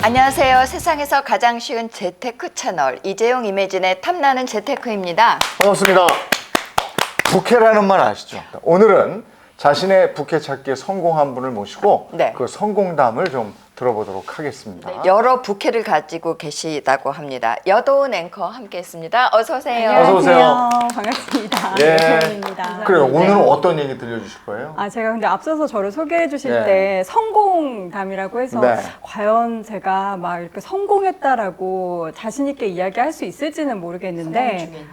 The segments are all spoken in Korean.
안녕하세요. 세상에서 가장 쉬운 재테크 채널 이재용 이매진의 탐나는 재테크입니다. 반갑습니다. 부캐라는 말 아시죠? 오늘은 자신의 부캐 찾기에 성공한 분을 모시고 네. 그 성공담을 좀 들어보도록 하겠습니다. 여러 부캐를 가지고 계시다고 합니다. 여도운 앵커 함께했습니다. 어서 오세요. 어서 오세요. 반갑습니다. 예. 여도운입니다. 그래요. 오늘은 어떤 얘기 들려주실 거예요? 제가 근데 앞서서 저를 소개해 주실 네. 때 성공담이라고 해서 네. 과연 제가 막 이렇게 성공했다라고 자신 있게 이야기할 수 있을지는 모르겠는데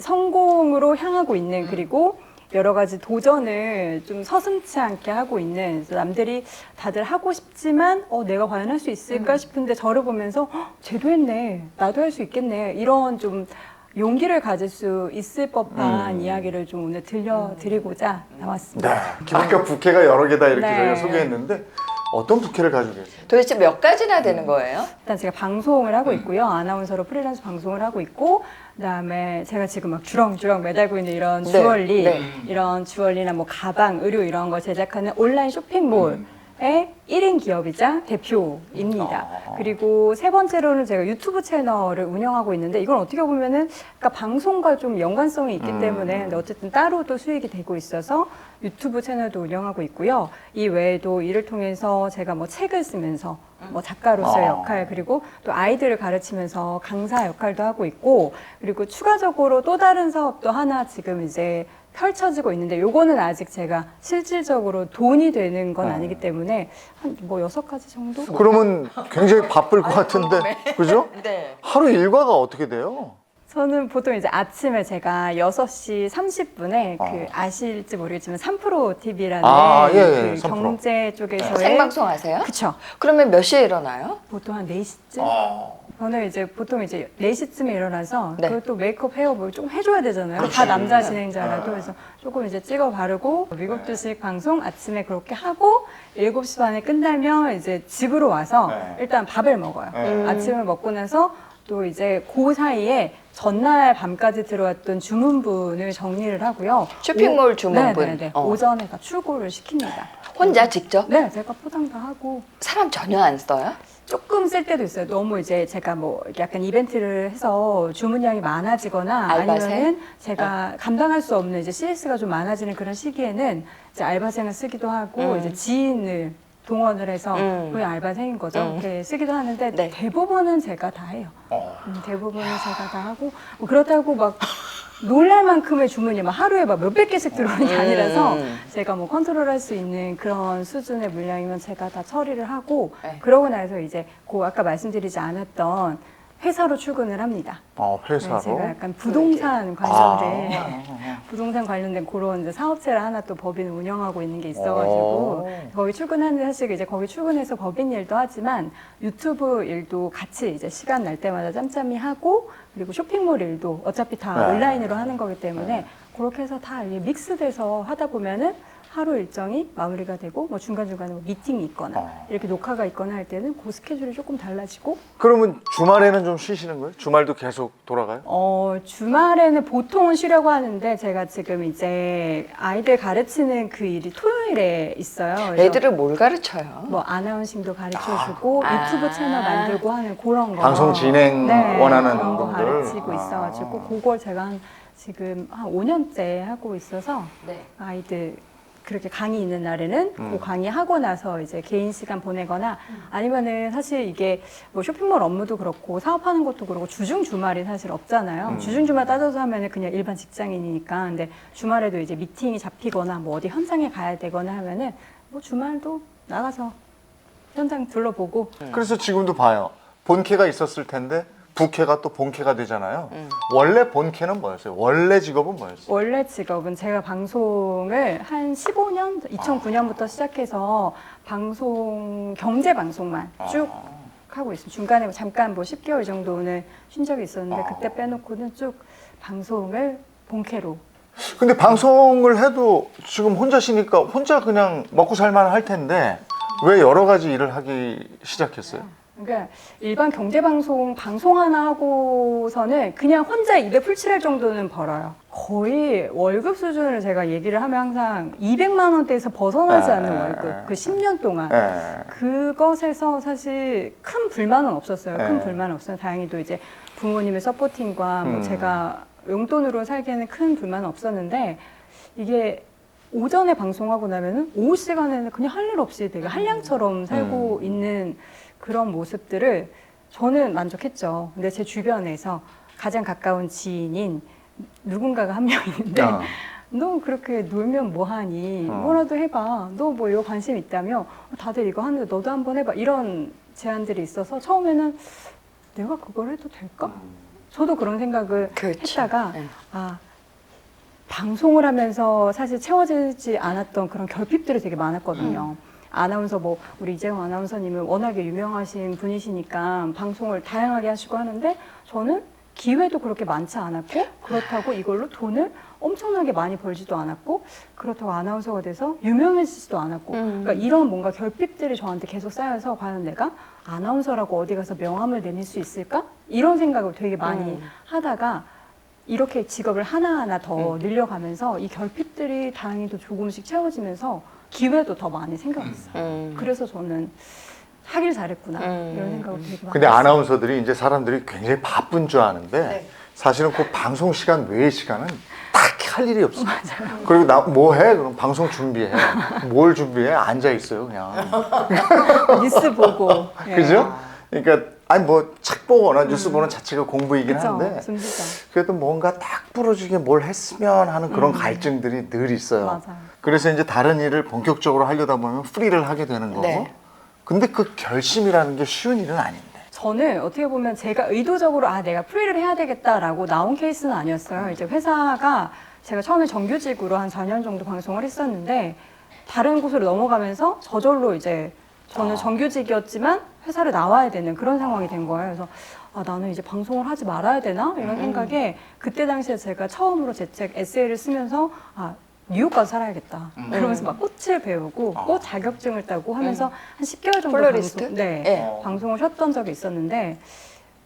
성공으로 향하고 있는 그리고 여러 가지 도전을 좀 서슴지 않게 하고 있는, 그래서 남들이 다들 하고 싶지만 내가 과연 할 수 있을까 싶은데 저를 보면서 쟤도 했네, 나도 할 수 있겠네, 이런 좀 용기를 가질 수 있을 법한 이야기를 좀 오늘 들려드리고자 나왔습니다. 네. 기본격 부캐가 여러 개다 이렇게 네. 저희가 소개했는데 어떤 부캐를 가지고 계세요? 도대체 몇 가지나 되는 거예요? 일단 제가 방송을 하고 있고요. 아나운서로 프리랜서 방송을 하고 있고, 그다음에 제가 지금 막 주렁주렁 매달고 있는 이런 주얼리, 이런 주얼리나 뭐 가방, 의류 이런 거 제작하는 온라인 쇼핑몰의 1인 기업이자 대표입니다. 그리고 세 번째로는 제가 유튜브 채널을 운영하고 있는데, 이건 어떻게 보면은 그러니까 방송과 좀 연관성이 있기 때문에 근데 어쨌든 따로 또 수익이 되고 있어서 유튜브 채널도 운영하고 있고요. 이 외에도 이를 통해서 제가 뭐 책을 쓰면서 뭐 작가로서의 역할, 그리고 또 아이들을 가르치면서 강사 역할도 하고 있고, 그리고 추가적으로 또 다른 사업도 하나 지금 이제 펼쳐지고 있는데, 요거는 아직 제가 실질적으로 돈이 되는 건 아니기 때문에 한 뭐 6가지 정도? 그러면 굉장히 바쁠 것 같은데, 그죠? 네. 하루 일과가 어떻게 돼요? 저는 보통 이제 아침에 제가 6시 30분에 그 아실지 모르겠지만 3프로 TV라는 예, 그 3프로. 경제 쪽에서의 생방송 하세요? 그쵸. 그러면 몇 시에 일어나요? 보통 한 4시쯤? 저는 이제 보통 이제 4시쯤에 일어나서 네. 그것도 메이크업 헤어 뭐 좀 해줘야 되잖아요. 다 남자 진행자라도. 그래서 조금 이제 찍어 바르고 미국 주식 방송 아침에 그렇게 하고 7시 반에 끝나면 이제 집으로 와서 일단 밥을 먹어요. 아침을 먹고 나서 또 이제 그 사이에 전날 밤까지 들어왔던 주문분을 정리를 하고요. 쇼핑몰 주문분. 네네네. 오전에 다 출고를 시킵니다. 혼자 직접? 네, 제가 포장 다 하고. 사람 전혀 안 써요? 조금 쓸 때도 있어요. 너무 이제 제가 뭐 약간 이벤트를 해서 주문량이 많아지거나 알바생? 아니면은 제가 감당할 수 없는 이제 CS가 좀 많아지는 그런 시기에는 이제 알바생을 쓰기도 하고 이제 지인을 동원을 해서 거의 알바생인 거죠. 이렇게 쓰기도 하는데 네. 대부분은 제가 다 해요. 대부분은 제가 다 하고 뭐 그렇다고 막 놀랄 만큼의 주문이 막 하루에 막 몇백 개씩 들어오는 게 아니라서 제가 뭐 컨트롤할 수 있는 그런 수준의 물량이면 제가 다 처리를 하고 네. 그러고 나서 이제 그 아까 말씀드리지 않았던 회사로 출근을 합니다. 회사로? 네, 제가 약간 부동산 관련된 부동산 관련된 그런 이제 사업체를 하나 또 법인을 운영하고 있는 게 있어가지고 거기 출근하는데 사실 이제 거기 출근해서 법인 일도 하지만 유튜브 일도 같이 이제 시간 날 때마다 짬짬이 하고, 그리고 쇼핑몰 일도 어차피 다 온라인으로 하는 거기 때문에 그렇게 해서 다 이게 믹스돼서 하다 보면은 하루 일정이 마무리가 되고 뭐 중간중간에 뭐 미팅이 있거나 이렇게 녹화가 있거나 할 때는 그 스케줄이 조금 달라지고. 그러면 주말에는 좀 쉬시는 거예요? 주말도 계속 돌아가요? 주말에는 보통은 쉬려고 하는데 제가 지금 이제 아이들 가르치는 그 일이 토요일에 있어요. 그래서 애들을 뭘 가르쳐요? 뭐 아나운싱도 가르쳐주고 유튜브 채널 만들고 하는 그런 거, 방송 진행 원하는 그런 거 분들. 가르치고 있어가지고 그걸 제가 지금 한 5년째 하고 있어서 네. 아이들 그렇게 강의 있는 날에는 그 강의 하고 나서 이제 개인 시간 보내거나 아니면은 사실 이게 뭐 쇼핑몰 업무도 그렇고 사업하는 것도 그렇고 주중 주말이 사실 없잖아요. 주중 주말 따져서 하면은 그냥 일반 직장인이니까. 근데 주말에도 이제 미팅이 잡히거나 뭐 어디 현장에 가야 되거나 하면은 뭐 주말도 나가서 현장 둘러보고. 그래서 지금도 봐요. 본캐가 있었을 텐데 부캐가 또 본캐가 되잖아요. 원래 본캐는 뭐였어요? 원래 직업은 뭐였어요? 원래 직업은 제가 방송을 한 15년, 2009년부터 시작해서 방송, 경제 방송만 쭉 하고 있어요. 중간에 잠깐 뭐 10개월 정도는 쉰 적이 있었는데 그때 빼놓고는 쭉 방송을 본캐로. 근데 방송을 해도 지금 혼자시니까 혼자 그냥 먹고 살만 할 텐데 왜 여러 가지 일을 하기 시작했어요? 그러니까 일반 경제방송 방송 하나 하고서는 그냥 혼자 입에 풀칠할 정도는 벌어요. 거의 월급 수준을 제가 얘기를 하면 항상 200만 원대에서 벗어나지 않는 월급. 그 10년 동안. 그것에서 사실 큰 불만은 없었어요. 큰 불만은 없어요. 다행히도 이제 부모님의 서포팅과 뭐 제가 용돈으로 살기에는 큰 불만은 없었는데 이게 오전에 방송하고 나면은 오후 시간에는 그냥 할 일 없이 되게 한량처럼 살고 있는 그런 모습들을 저는 만족했죠. 근데 제 주변에서 가장 가까운 지인인 누군가가 한 명 있는데 너 그렇게 놀면 뭐하니? 뭐라도 해봐. 너 뭐 이거 관심 있다며? 다들 이거 하는데 너도 한번 해봐. 이런 제안들이 있어서 처음에는 내가 그걸 해도 될까? 저도 그런 생각을 그렇죠. 했다가 네. 아 방송을 하면서 사실 채워지지 않았던 그런 결핍들이 되게 많았거든요. 아나운서 뭐 우리 이재용 아나운서님은 워낙에 유명하신 분이시니까 방송을 다양하게 하시고 하는데 저는 기회도 그렇게 많지 않았고 그렇다고 이걸로 돈을 엄청나게 많이 벌지도 않았고 그렇다고 아나운서가 돼서 유명해지지도 않았고 그러니까 이런 뭔가 결핍들이 저한테 계속 쌓여서 과연 내가 아나운서라고 어디 가서 명함을 내밀 수 있을까? 이런 생각을 되게 많이 하다가 이렇게 직업을 하나하나 더 늘려가면서 이 결핍들이 다행히도 조금씩 채워지면서 기회도 더 많이 생겨났어요. 그래서 저는 하길 잘했구나 이런 생각을 되게 많이 근데 했어요. 아나운서들이 이제 사람들이 굉장히 바쁜 줄 아는데 네. 사실은 그 방송 시간 외의 시간은 딱히 할 일이 없어. 그리고 나 뭐 해? 그럼 방송 준비해. 뭘 준비해? 앉아 있어요, 그냥. 뉴스 보고 예. 그죠? 그러니까 아니 뭐 책 보거나 뉴스 보는 자체가 공부이긴 그쵸, 한데 준비죠. 그래도 뭔가 딱 부러지게 뭘 했으면 하는 그런 갈증들이 늘 있어요. 맞아요. 그래서 이제 다른 일을 본격적으로 하려다 보면 프리를 하게 되는 거고. 네. 근데 그 결심이라는 게 쉬운 일은 아닌데. 저는 어떻게 보면 제가 의도적으로 아 내가 프리를 해야 되겠다라고 나온 케이스는 아니었어요. 이제 회사가 제가 처음에 정규직으로 한 4년 정도 방송을 했었는데 다른 곳으로 넘어가면서 저절로 이제 저는 정규직이었지만 회사를 나와야 되는 그런 상황이 된 거예요. 그래서 아, 나는 이제 방송을 하지 말아야 되나? 이런 생각에 그때 당시에 제가 처음으로 제 책 에세이를 쓰면서 아, 뉴욕 가서 살아야겠다. 그러면서 막 꽃을 배우고 꽃 자격증을 따고 하면서 한 10개월 정도 플로리스트? 네, 방송을 쉬었던 적이 있었는데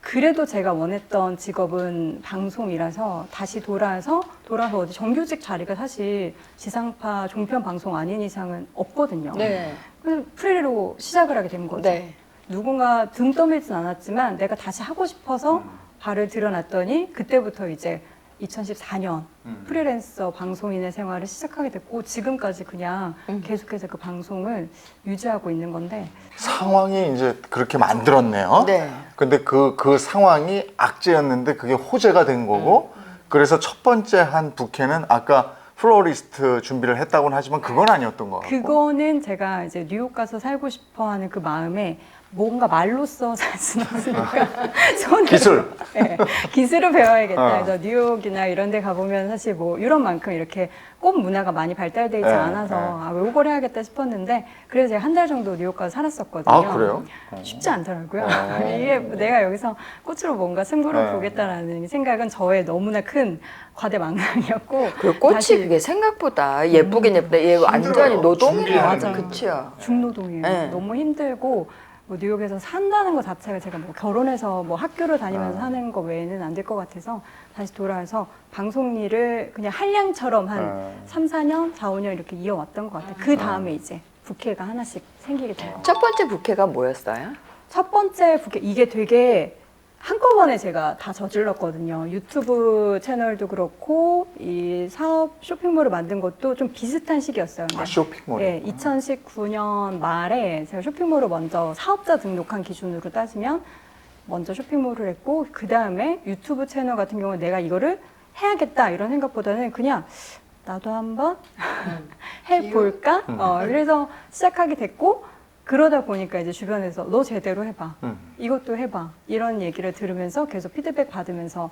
그래도 제가 원했던 직업은 방송이라서 다시 돌아서 어디 정규직 자리가 사실 지상파 종편 방송 아닌 이상은 없거든요. 네. 그래서 프리로 시작을 하게 된 거죠. 네. 누군가 등 떠밀진 않았지만 내가 다시 하고 싶어서 발을 들여놨더니 그때부터 이제 2014년 프리랜서 방송인의 생활을 시작하게 됐고 지금까지 그냥 계속해서 그 방송을 유지하고 있는 건데 상황이 이제 그렇게 만들었네요. 네. 근데 그 상황이 악재였는데 그게 호재가 된 거고 그래서 첫 번째 한 부캐는 아까 플로리스트 준비를 했다고는 하지만 그건 아니었던 것 같고. 그거는 제가 이제 뉴욕 가서 살고 싶어 하는 그 마음에 뭔가 말로써 살 수는 없으니까 손으로 기술. 네, 기술을 배워야겠다. 어. 그래서 뉴욕이나 이런 데 가보면 사실 뭐 유럽만큼 이렇게 꽃 문화가 많이 발달돼 있지 네, 않아서 네. 아, 외국어를 해야겠다 싶었는데 그래서 제가 한 달 정도 뉴욕 가서 살았었거든요. 아, 그래요? 쉽지 않더라고요. 어. 이게 내가 여기서 꽃으로 뭔가 승부를 네. 보겠다라는 생각은 저의 너무나 큰 과대망상이었고 그리고 꽃이 다시 그게 생각보다 예쁘긴 예쁘다. 얘 완전히 노동이에요. 맞아요. 그쵸. 중노동이에요. 네. 너무 힘들고 뭐 뉴욕에서 산다는 것 자체가 제가 뭐 결혼해서 뭐 학교를 다니면서 하는 거 외에는 안 될 것 같아서 다시 돌아와서 방송 일을 그냥 한량처럼 한 3, 4년, 4, 5년 이렇게 이어왔던 것 같아요. 그 다음에 이제 부캐가 하나씩 생기게 된 거예요. 첫 번째 부캐가 뭐였어요? 첫 번째 부캐 이게 되게 한꺼번에 제가 다 저질렀거든요. 유튜브 채널도 그렇고 이 사업 쇼핑몰을 만든 것도 좀 비슷한 시기였어요. 근데 쇼핑몰. 네, 2019년 말에 제가 쇼핑몰을 먼저 사업자 등록한 기준으로 따지면 먼저 쇼핑몰을 했고 그 다음에 유튜브 채널 같은 경우는 내가 이거를 해야겠다 이런 생각보다는 그냥 나도 한번 해볼까? 그래서 시작하게 됐고 그러다 보니까 이제 주변에서 너 제대로 해봐. 이것도 해봐. 이런 얘기를 들으면서 계속 피드백 받으면서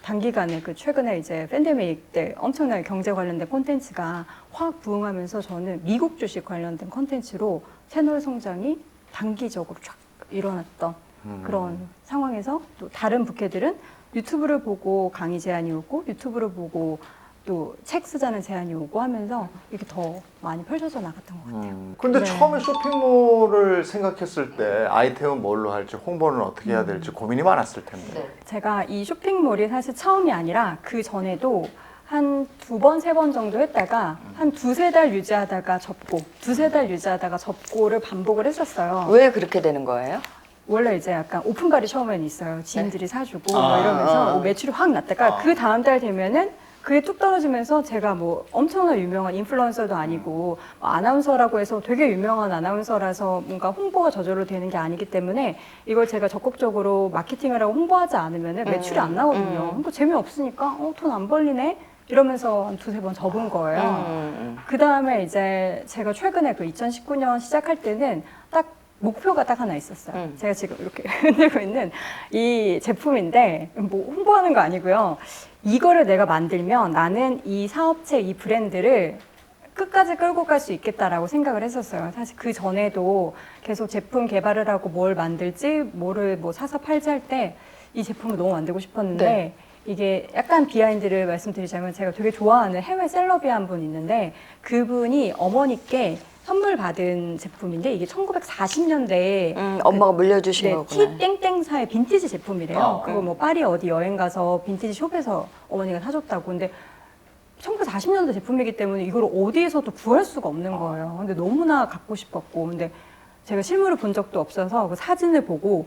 단기간에 그 최근에 이제 팬데믹 때 엄청나게 경제 관련된 콘텐츠가 확 부흥하면서 저는 미국 주식 관련된 콘텐츠로 채널 성장이 단기적으로 쫙 일어났던 그런 상황에서 또 다른 부캐들은 유튜브를 보고 강의 제안이 오고 유튜브를 보고 또 책 쓰자는 제안이 오고 하면서 이렇게 더 많이 펼쳐져 나갔던 것 같아요. 근데 네. 처음에 쇼핑몰을 생각했을 때 아이템은 뭘로 할지 홍보는 어떻게 해야 될지 고민이 많았을 텐데. 네. 제가 이 쇼핑몰이 사실 처음이 아니라 그 전에도 한 2번, 3번 정도 했다가 한 2-3달 유지하다가 접고 2-3달 유지하다가 접고를 반복을 했었어요. 왜 그렇게 되는 거예요? 원래 이제 약간 오픈발이 처음에는 있어요. 지인들이 사주고 아. 뭐 이러면서 뭐 매출이 확 났다가 그 다음 달 되면은 그게 뚝 떨어지면서 제가 뭐 엄청나 유명한 인플루언서도 아니고 뭐 아나운서라고 해서 되게 유명한 아나운서라서 뭔가 홍보가 저절로 되는 게 아니기 때문에 이걸 제가 적극적으로 마케팅을 하고 홍보하지 않으면은 매출이 안 나거든요. 그러니까 재미없으니까 돈 안 벌리네 이러면서 한 2-3번 접은 거예요. 그 다음에 이제 제가 최근에 그 2019년 시작할 때는 딱 목표가 딱 하나 있었어요. 제가 지금 이렇게 흔들고 있는 이 제품인데 뭐 홍보하는 거 아니고요. 이거를 내가 만들면 나는 이 사업체, 이 브랜드를 끝까지 끌고 갈 수 있겠다라고 생각을 했었어요. 사실 그 전에도 계속 제품 개발을 하고 뭘 만들지, 뭐를 뭐 사서 팔지 할 때 이 제품을 너무 만들고 싶었는데 네. 이게 약간 비하인드를 말씀드리자면 제가 되게 좋아하는 해외 셀럽이 한 분 있는데 그분이 어머니께 선물 받은 제품인데 이게 1940년대에 엄마가 물려주신 거구나. 티 땡땡사의 빈티지 제품이래요. 그거 뭐 파리 어디 여행 가서 빈티지 숍에서 어머니가 사줬다고. 근데 1940년대 제품이기 때문에 이걸 어디에서도 구할 수가 없는 거예요. 근데 너무나 갖고 싶었고, 근데 제가 실물을 본 적도 없어서 그 사진을 보고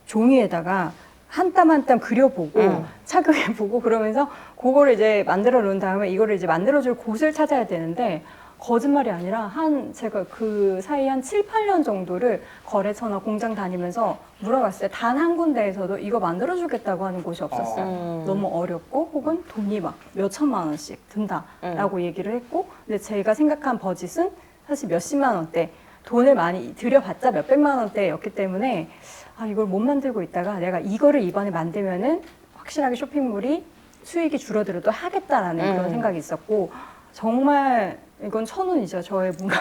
종이에다가 한 땀 한 땀 그려보고 착용해보고 그러면서 그거를 이제 만들어 놓은 다음에 이거를 이제 만들어줄 곳을 찾아야 되는데 거짓말이 아니라 제가 그 사이 한 7-8년 정도를 거래처나 공장 다니면서 물어봤어요. 단 한 군데에서도 이거 만들어주겠다고 하는 곳이 없었어요. 너무 어렵고 혹은 돈이 막 몇천만 원씩 든다라고 얘기를 했고 근데 제가 생각한 버짓은 사실 몇십만 원대 돈을 많이 들여봤자 몇백만 원대였기 때문에 이걸 못 만들고 있다가 내가 이거를 이번에 만들면은 확실하게 쇼핑몰이 수익이 줄어들어도 하겠다라는 그런 생각이 있었고 정말 이건 천운이죠. 저의 뭔가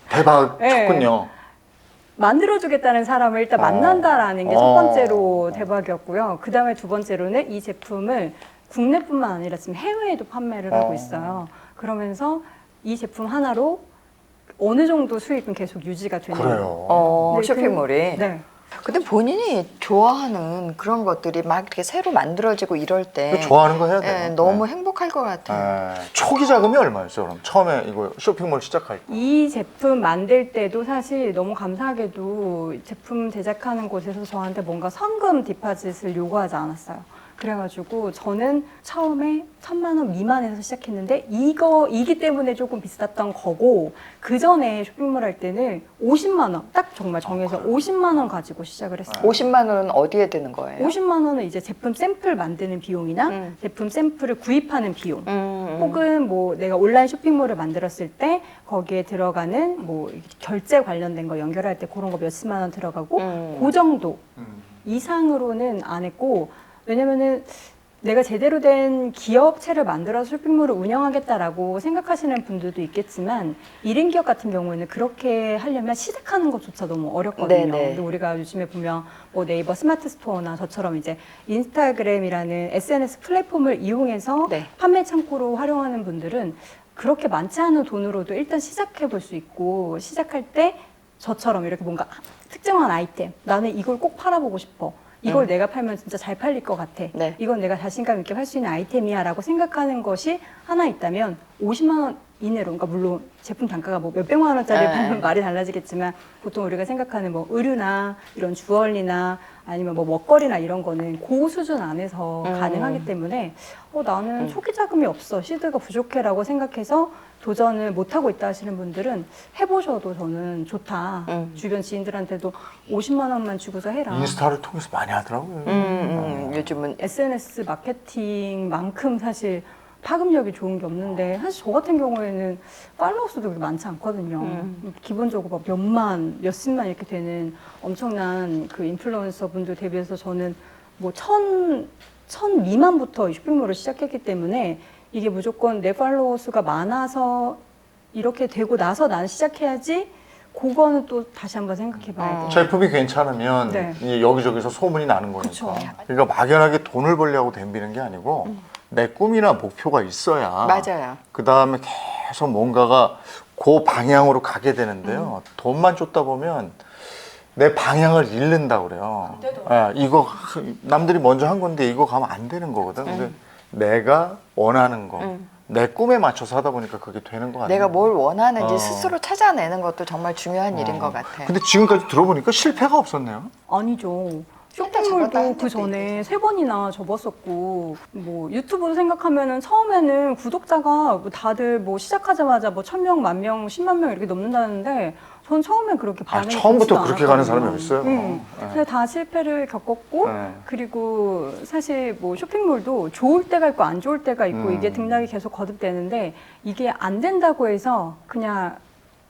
대박 네. 쳤군요. 만들어주겠다는 사람을 일단 만난다라는 게 첫 번째로 대박이었고요. 그 다음에 두 번째로는 이 제품을 국내뿐만 아니라 지금 해외에도 판매를 하고 있어요. 그러면서 이 제품 하나로 어느 정도 수익은 계속 유지가 되는 그래요. 네, 쇼핑몰이. 네. 근데 본인이 좋아하는 그런 것들이 막 이렇게 새로 만들어지고 이럴 때 좋아하는 거 해야 돼요. 너무 행복할 것 같아요. 초기 자금이 얼마였어요? 그럼 처음에 이거 쇼핑몰 시작할 때. 이 제품 만들 때도 사실 너무 감사하게도 제품 제작하는 곳에서 저한테 뭔가 성금 디파짓을 요구하지 않았어요. 그래가지고 저는 처음에 1,000만 원 미만에서 시작했는데 이기 때문에 조금 비쌌던 거고 그 전에 쇼핑몰 할 때는 50만 원 딱 정말 정해서 50만 원 가지고 시작을 했어요. 50만 원은 어디에 드는 거예요? 50만 원은 이제 제품 샘플 만드는 비용이나 제품 샘플을 구입하는 비용 혹은 뭐 내가 온라인 쇼핑몰을 만들었을 때 거기에 들어가는 뭐 결제 관련된 거 연결할 때 그런 거 몇십만 원 들어가고 그 정도 이상으로는 안 했고 왜냐면은 내가 제대로 된 기업체를 만들어서 쇼핑몰을 운영하겠다라고 생각하시는 분들도 있겠지만 1인 기업 같은 경우에는 그렇게 하려면 시작하는 것조차 너무 어렵거든요. 네네. 근데 우리가 요즘에 보면 뭐 네이버 스마트 스토어나 저처럼 이제 인스타그램이라는 SNS 플랫폼을 이용해서 네. 판매 창고로 활용하는 분들은 그렇게 많지 않은 돈으로도 일단 시작해 볼 수 있고 시작할 때 저처럼 이렇게 뭔가 특정한 아이템 나는 이걸 꼭 팔아보고 싶어. 이걸 내가 팔면 진짜 잘 팔릴 것 같아. 네. 이건 내가 자신감 있게 팔 수 있는 아이템이야 라고 생각하는 것이 하나 있다면 50만 원 이내로, 그러니까 물론 제품 단가가 뭐 몇백만 원짜리 팔면 말이 달라지겠지만 보통 우리가 생각하는 뭐 의류나 이런 주얼리나 아니면 뭐 먹거리나 이런 거는 그 수준 안에서 가능하기 때문에 나는 초기 자금이 없어, 시드가 부족해라고 생각해서 도전을 못하고 있다 하시는 분들은 해보셔도 저는 좋다. 주변 지인들한테도 50만 원만 주고서 해라. 인스타를 통해서 많이 하더라고요. 요즘은 SNS 마케팅만큼 사실 파급력이 좋은 게 없는데 사실 저 같은 경우에는 팔로워 수도 그렇게 많지 않거든요. 기본적으로 막 몇만, 몇십만 이렇게 되는 엄청난 그 인플루언서 분들 대비해서 저는 뭐 천 미만부터 쇼핑몰을 시작했기 때문에 이게 무조건 내 팔로워 수가 많아서 이렇게 되고 나서 난 시작해야지 그거는 또 다시 한번 생각해 봐야 돼요. 제품이 괜찮으면 네. 이제 여기저기서 소문이 나는 거니까. 그쵸. 그러니까 막연하게 돈을 벌려고 덤비는 게 아니고 내 꿈이나 목표가 있어야 맞아요. 그 다음에 계속 뭔가가 그 방향으로 가게 되는데요. 돈만 쫓다 보면 내 방향을 잃는다 그래요. 이거 남들이 먼저 한 건데 이거 가면 안 되는 거거든. 근데 내가 원하는 거, 내 꿈에 맞춰서 하다 보니까 그게 되는 거 같아요. 내가 뭘 원하는지 어. 스스로 찾아내는 것도 정말 중요한 일인 것 같아. 근데 지금까지 들어보니까 실패가 없었네요. 아니죠. 일단 쇼핑몰도 접었다 그 전에 했는데 3번이나 접었었고, 뭐 유튜브로 생각하면은 처음에는 구독자가 뭐 다들 뭐 시작하자마자 뭐 1000명, 10,000명, 10만 명 이렇게 넘는다는데 전 처음엔 그렇게 반응이 처음부터 좋지도 그렇게 가는 않았거든요. 사람이 있어요. 네. 근데 다 실패를 겪었고, 네. 그리고 사실 뭐 쇼핑몰도 좋을 때가 있고 안 좋을 때가 있고 이게 등락이 계속 거듭되는데 이게 안 된다고 해서 그냥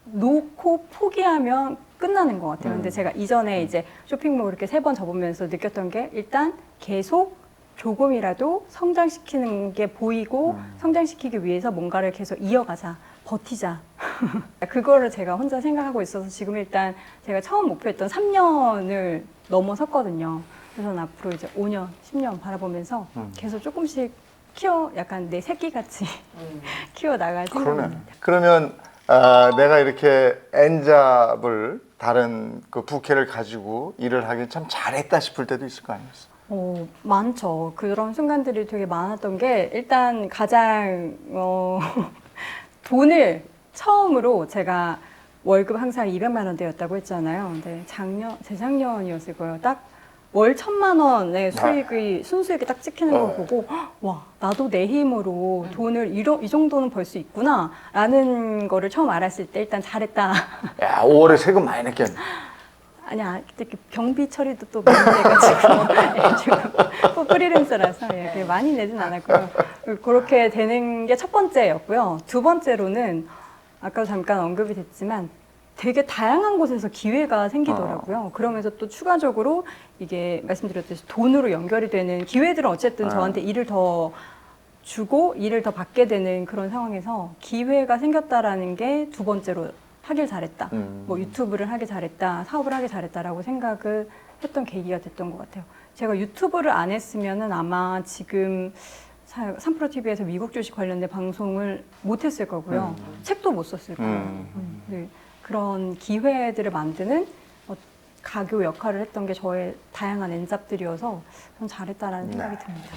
놓고 포기하면 끝나는 것 같아요. 근데 제가 이전에 이제 쇼핑몰 이렇게 3번 접으면서 느꼈던 게 일단 계속 조금이라도 성장시키는 게 보이고 성장시키기 위해서 뭔가를 계속 이어가자, 버티자. 그거를 제가 혼자 생각하고 있어서 지금 일단 제가 처음 목표했던 3년을 넘어섰거든요. 그래서 는 앞으로 이제 5년, 10년 바라보면서 계속 조금씩 약간 내 새끼같이 키워 나갈 그러네. 생각입니다. 그러면 내가 이렇게 엔잡을 다른 그 부캐를 가지고 일을 하긴 참 잘했다 싶을 때도 있을 거 아니겠어요? 많죠. 그런 순간들이 되게 많았던 게 일단 가장 돈을 처음으로 제가 월급 항상 200만 원대였다고 했잖아요. 근데 재작년이었을 거예요. 딱 월 1,000만 원의 수익이 순수익이 딱 찍히는 걸 보고 와 나도 내 힘으로 돈을 이 정도는 벌 수 있구나 라는 거를 처음 알았을 때 일단 잘했다. 야, 5월에 세금 많이 냈겠네. 아니야, 그때 경비 처리도 또 많이 돼가지고 지금 프리랜서라서 그렇게 많이 내진 않았고요. 그렇게 되는 게 첫 번째였고요. 두 번째로는 아까 잠깐 언급이 됐지만 되게 다양한 곳에서 기회가 생기더라고요. 그러면서 또 추가적으로 이게 말씀드렸듯이 돈으로 연결이 되는 기회들은 어쨌든 저한테 일을 더 주고 일을 더 받게 되는 그런 상황에서 기회가 생겼다라는 게 두 번째로 하길 잘했다. 뭐 유튜브를 하길 잘했다. 사업을 하길 잘했다라고 생각을 했던 계기가 됐던 것 같아요. 제가 유튜브를 안 했으면은 아마 지금 3프로TV에서 미국 주식 관련된 방송을 못 했을 거고요. 책도 못 썼을 거예요. 네. 그런 기회들을 만드는 가교 역할을 했던 게 저의 다양한 엔잡들이어서 전 잘했다라는 생각이 듭니다.